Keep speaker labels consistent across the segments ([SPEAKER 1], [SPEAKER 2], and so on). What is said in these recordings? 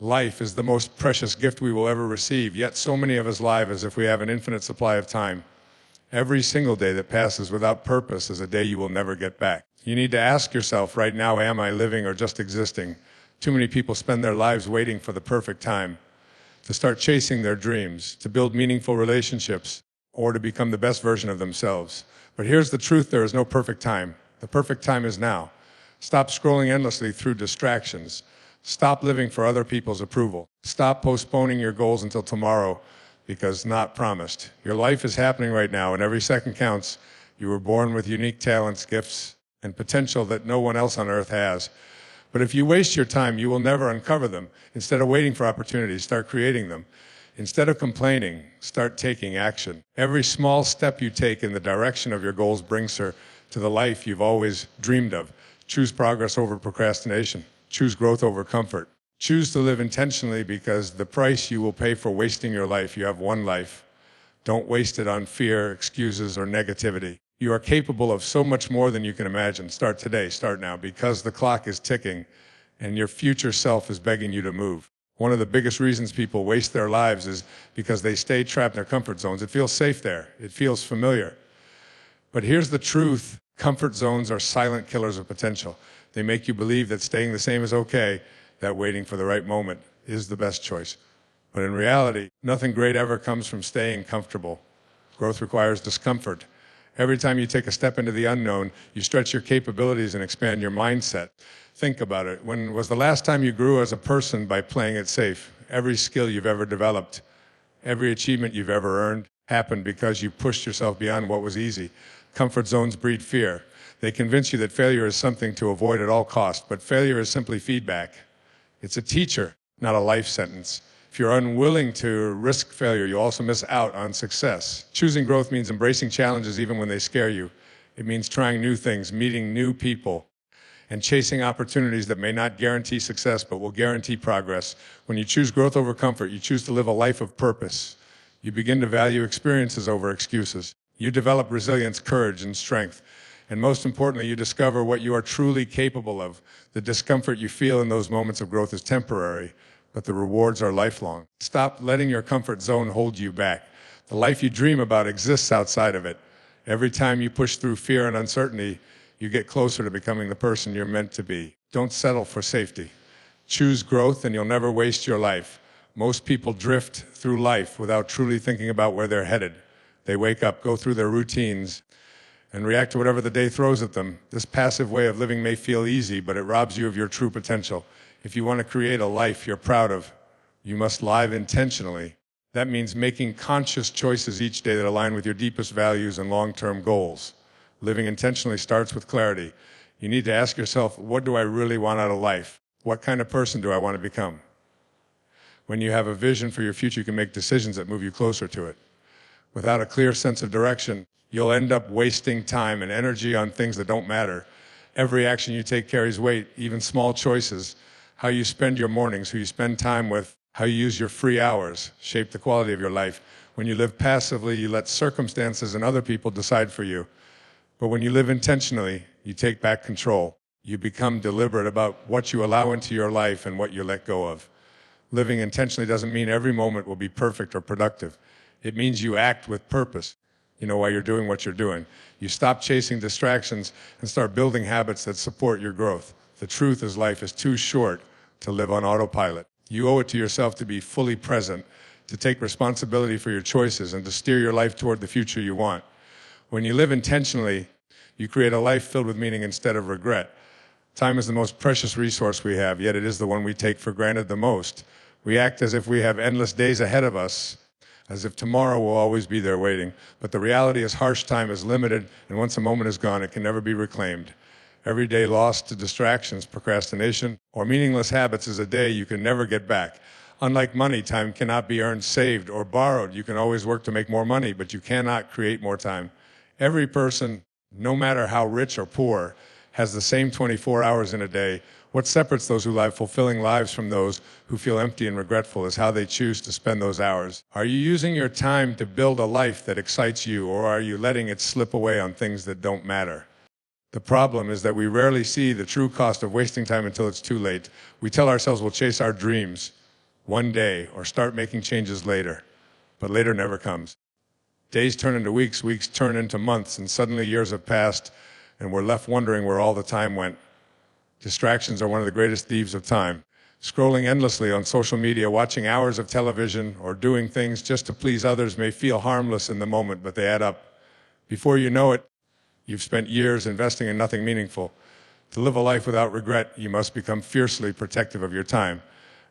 [SPEAKER 1] Life is the most precious gift we will ever receive, yet so many of us live as if we have an infinite supply of time. Every single day that passes without purpose is a day you will never get back. You need to ask yourself right now, am I living or just existing? Too many people spend their lives waiting for the perfect time to start chasing their dreams, to build meaningful relationships, or to become the best version of themselves. But here's the truth, there is no perfect time. The perfect time is now. Stop scrolling endlessly through distractions. Stop living for other people's approval. Stop postponing your goals until tomorrow because not promised. Your life is happening right now and every second counts. You were born with unique talents, gifts, and potential that no one else on earth has. But if you waste your time, you will never uncover them. Instead of waiting for opportunities, start creating them. Instead of complaining, start taking action. Every small step you take in the direction of your goals brings her to the life you've always dreamed of. Choose progress over procrastination. Choose growth over comfort. Choose to live intentionally because the price you will pay for wasting your life, you have one life. Don't waste it on fear, excuses, or negativity. You are capable of so much more than you can imagine. Start today, start now, because the clock is ticking and your future self is begging you to move. One of the biggest reasons people waste their lives is because they stay trapped in their comfort zones. It feels safe there. It feels familiar. But here's the truth. Comfort zones are silent killers of potential. They make you believe that staying the same is okay, that waiting for the right moment is the best choice. But in reality, nothing great ever comes from staying comfortable. Growth requires discomfort. Every time you take a step into the unknown, you stretch your capabilities and expand your mindset. Think about it. When was the last time you grew as a person by playing it safe? Every skill you've ever developed, every achievement you've ever earned happened because you pushed yourself beyond what was easy. Comfort zones breed fear. They convince you that failure is something to avoid at all costs, but failure is simply feedback. It's a teacher, not a life sentence. If you're unwilling to risk failure, you also miss out on success. Choosing growth means embracing challenges even when they scare you. It means trying new things, meeting new people, and chasing opportunities that may not guarantee success but will guarantee progress. When you choose growth over comfort, you choose to live a life of purpose. You begin to value experiences over excuses. You develop resilience, courage, and strength. And most importantly, you discover what you are truly capable of. The discomfort you feel in those moments of growth is temporary, but the rewards are lifelong. Stop letting your comfort zone hold you back. The life you dream about exists outside of it. Every time you push through fear and uncertainty, you get closer to becoming the person you're meant to be. Don't settle for safety. Choose growth and you'll never waste your life. Most people drift through life without truly thinking about where they're headed. They wake up, go through their routines, and react to whatever the day throws at them. This passive way of living may feel easy, but it robs you of your true potential. If you want to create a life you're proud of, you must live intentionally. That means making conscious choices each day that align with your deepest values and long-term goals. Living intentionally starts with clarity. You need to ask yourself, what do I really want out of life? What kind of person do I want to become? When you have a vision for your future, you can make decisions that move you closer to it. Without a clear sense of direction, you'll end up wasting time and energy on things that don't matter. Every action you take carries weight, even small choices. How you spend your mornings, who you spend time with, how you use your free hours shape the quality of your life. When you live passively, you let circumstances and other people decide for you. But when you live intentionally, you take back control. You become deliberate about what you allow into your life and what you let go of. Living intentionally doesn't mean every moment will be perfect or productive. It means you act with purpose. You know why you're doing what you're doing. You stop chasing distractions and start building habits that support your growth. The truth is life is too short to live on autopilot. You owe it to yourself to be fully present, to take responsibility for your choices, and to steer your life toward the future you want. When you live intentionally, you create a life filled with meaning instead of regret. Time is the most precious resource we have, yet it is the one we take for granted the most. We act as if we have endless days ahead of us, as if tomorrow will always be there waiting. But the reality is harsh time is limited, and once a moment is gone, it can never be reclaimed. Every day lost to distractions, procrastination, or meaningless habits is a day you can never get back. Unlike money, time cannot be earned, saved, or borrowed. You can always work to make more money, but you cannot create more time. Every person, no matter how rich or poor, has the same 24 hours in a day. What separates those who live fulfilling lives from those who feel empty and regretful is how they choose to spend those hours. Are you using your time to build a life that excites you, or are you letting it slip away on things that don't matter? The problem is that we rarely see the true cost of wasting time until it's too late. We tell ourselves we'll chase our dreams, one day, or start making changes later. But later never comes. Days turn into weeks, weeks turn into months, and suddenly years have passed, and we're left wondering where all the time went. Distractions are one of the greatest thieves of time. Scrolling endlessly on social media, watching hours of television, or doing things just to please others may feel harmless in the moment, but they add up. Before you know it, you've spent years investing in nothing meaningful. To live a life without regret, you must become fiercely protective of your time.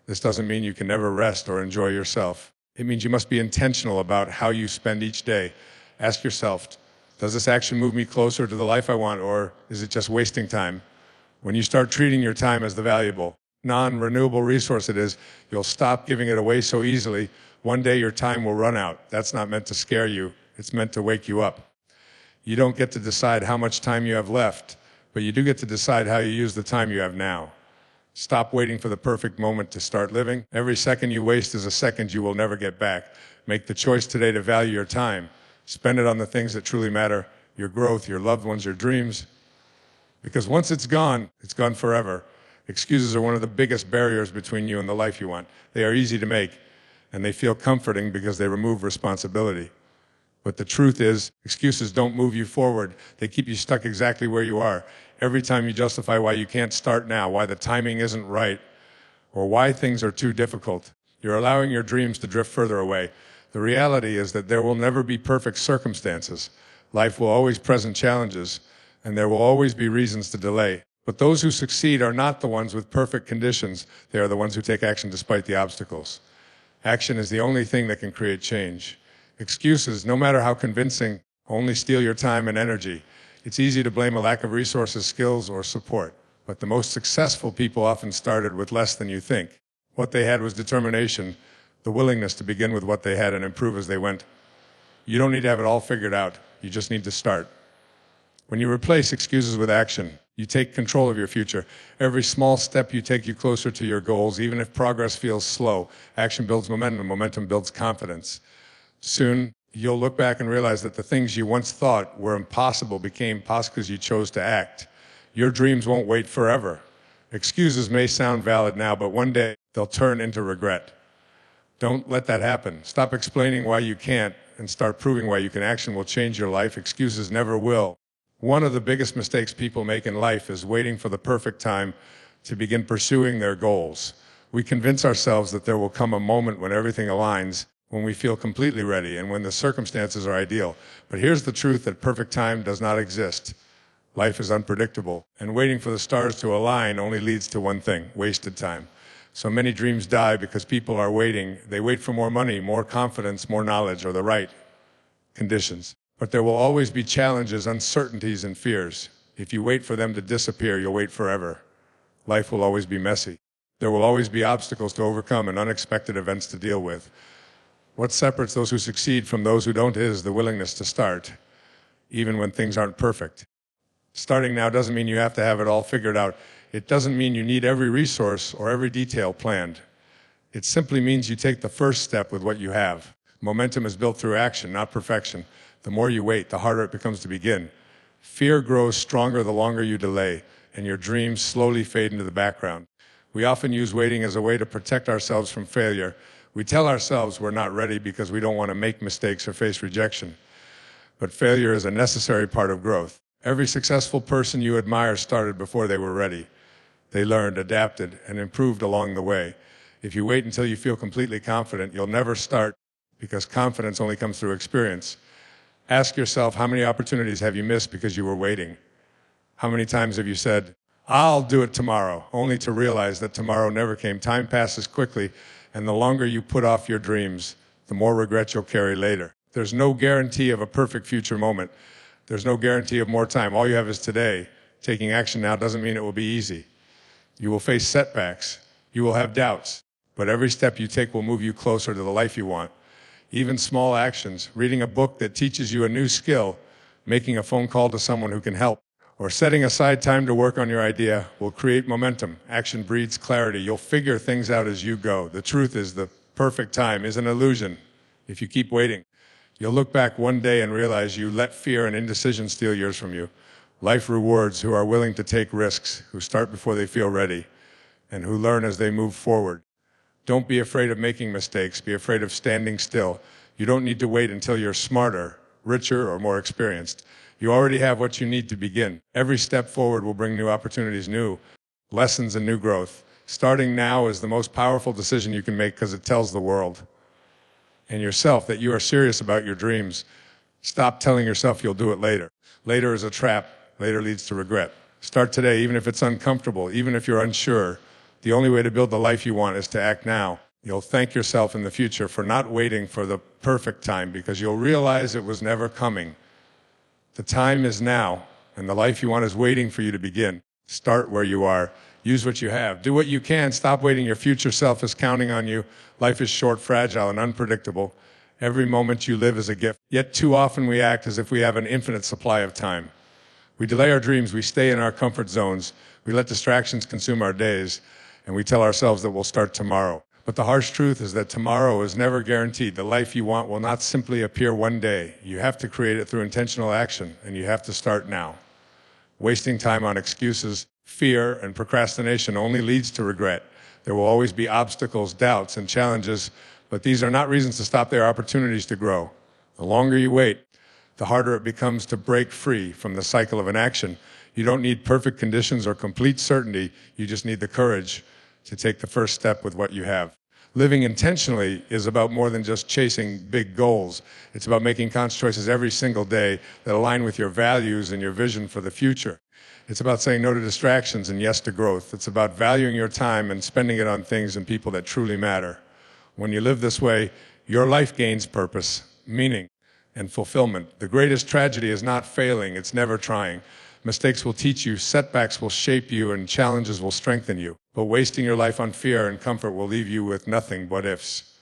[SPEAKER 1] This doesn't mean you can never rest or enjoy yourself. It means you must be intentional about how you spend each day. Ask yourself, does this action move me closer to the life I want, or is it just wasting time? When you start treating your time as the valuable, non-renewable resource it is, you'll stop giving it away so easily. One day your time will run out. That's not meant to scare you. It's meant to wake you up. You don't get to decide how much time you have left, but you do get to decide how you use the time you have now. Stop waiting for the perfect moment to start living. Every second you waste is a second you will never get back. Make the choice today to value your time. Spend it on the things that truly matter, your growth, your loved ones, your dreams. Because once it's gone forever. Excuses are one of the biggest barriers between you and the life you want. They are easy to make, and they feel comforting because they remove responsibility. But the truth is, excuses don't move you forward. They keep you stuck exactly where you are. Every time you justify why you can't start now, why the timing isn't right, or why things are too difficult, you're allowing your dreams to drift further away. The reality is that there will never be perfect circumstances. Life will always present challenges, and there will always be reasons to delay. But those who succeed are not the ones with perfect conditions. They are the ones who take action despite the obstacles. Action is the only thing that can create change. Excuses, no matter how convincing, only steal your time and energy. It's easy to blame a lack of resources, skills, or support. But the most successful people often started with less than you think. What they had was determination, the willingness to begin with what they had and improve as they went. You don't need to have it all figured out. You just need to start. When you replace excuses with action, you take control of your future. Every small step you take you closer to your goals, even if progress feels slow. Action builds momentum. Momentum builds confidence. Soon, you'll look back and realize that the things you once thought were impossible became possible because you chose to act. Your dreams won't wait forever. Excuses may sound valid now, but one day they'll turn into regret. Don't let that happen. Stop explaining why you can't and start proving why you can. Action will change your life. Excuses never will. One of the biggest mistakes people make in life is waiting for the perfect time to begin pursuing their goals. We convince ourselves that there will come a moment when everything aligns, when we feel completely ready, and when the circumstances are ideal. But here's the truth, that perfect time does not exist. Life is unpredictable, and waiting for the stars to align only leads to one thing: wasted time. So many dreams die because people are waiting. They wait for more money, more confidence, more knowledge, or the right conditions. But there will always be challenges, uncertainties, and fears. If you wait for them to disappear, you'll wait forever. Life will always be messy. There will always be obstacles to overcome and unexpected events to deal with. What separates those who succeed from those who don't is the willingness to start, even when things aren't perfect. Starting now doesn't mean you have to have it all figured out. It doesn't mean you need every resource or every detail planned. It simply means you take the first step with what you have. Momentum is built through action, not perfection. The more you wait, the harder it becomes to begin. Fear grows stronger the longer you delay, and your dreams slowly fade into the background. We often use waiting as a way to protect ourselves from failure. We tell ourselves we're not ready because we don't want to make mistakes or face rejection. But failure is a necessary part of growth. Every successful person you admire started before they were ready. They learned, adapted, and improved along the way. If you wait until you feel completely confident, you'll never start, because confidence only comes through experience. Ask yourself, how many opportunities have you missed because you were waiting? How many times have you said, "I'll do it tomorrow," only to realize that tomorrow never came? Time passes quickly, and the longer you put off your dreams, the more regret you'll carry later. There's no guarantee of a perfect future moment. There's no guarantee of more time. All you have is today. Taking action now doesn't mean it will be easy. You will face setbacks. You will have doubts. But every step you take will move you closer to the life you want. Even small actions, reading a book that teaches you a new skill, making a phone call to someone who can help, or setting aside time to work on your idea will create momentum. Action breeds clarity. You'll figure things out as you go. The truth is, the perfect time is an illusion if you keep waiting. You'll look back one day and realize you let fear and indecision steal years from you. Life rewards who are willing to take risks, who start before they feel ready, and who learn as they move forward. Don't be afraid of making mistakes. Be afraid of standing still. You don't need to wait until you're smarter, richer, or more experienced. You already have what you need to begin. Every step forward will bring new opportunities, new lessons, and new growth. Starting now is the most powerful decision you can make because it tells the world and yourself that you are serious about your dreams. Stop telling yourself you'll do it later. Later is a trap. Later leads to regret. Start today, even if it's uncomfortable, even if you're unsure. The only way to build the life you want is to act now. You'll thank yourself in the future for not waiting for the perfect time, because you'll realize it was never coming. The time is now, and the life you want is waiting for you to begin. Start where you are. Use what you have. Do what you can. Stop waiting. Your future self is counting on you. Life is short, fragile, and unpredictable. Every moment you live is a gift. Yet too often we act as if we have an infinite supply of time. We delay our dreams. We stay in our comfort zones. We let distractions consume our days, and we tell ourselves that we'll start tomorrow. But the harsh truth is that tomorrow is never guaranteed. The life you want will not simply appear one day. You have to create it through intentional action, and you have to start now. Wasting time on excuses, fear, and procrastination only leads to regret. There will always be obstacles, doubts, and challenges, but these are not reasons to stop their opportunities to grow. The longer you wait, the harder it becomes to break free from the cycle of inaction. You don't need perfect conditions or complete certainty. You just need the courage to take the first step with what you have. Living intentionally is about more than just chasing big goals. It's about making conscious choices every single day that align with your values and your vision for the future. It's about saying no to distractions and yes to growth. It's about valuing your time and spending it on things and people that truly matter. When you live this way, your life gains purpose, meaning, and fulfillment. The greatest tragedy is not failing, it's never trying. Mistakes will teach you, setbacks will shape you, and challenges will strengthen you. But wasting your life on fear and comfort will leave you with nothing but ifs.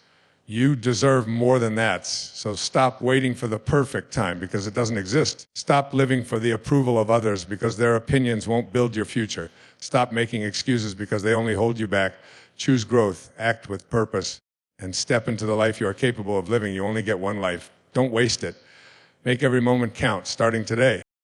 [SPEAKER 1] You deserve more than that, so stop waiting for the perfect time, because it doesn't exist. Stop living for the approval of others, because their opinions won't build your future. Stop making excuses, because they only hold you back. Choose growth, act with purpose, and step into the life you are capable of living. You only get one life. Don't waste it. Make every moment count, starting today.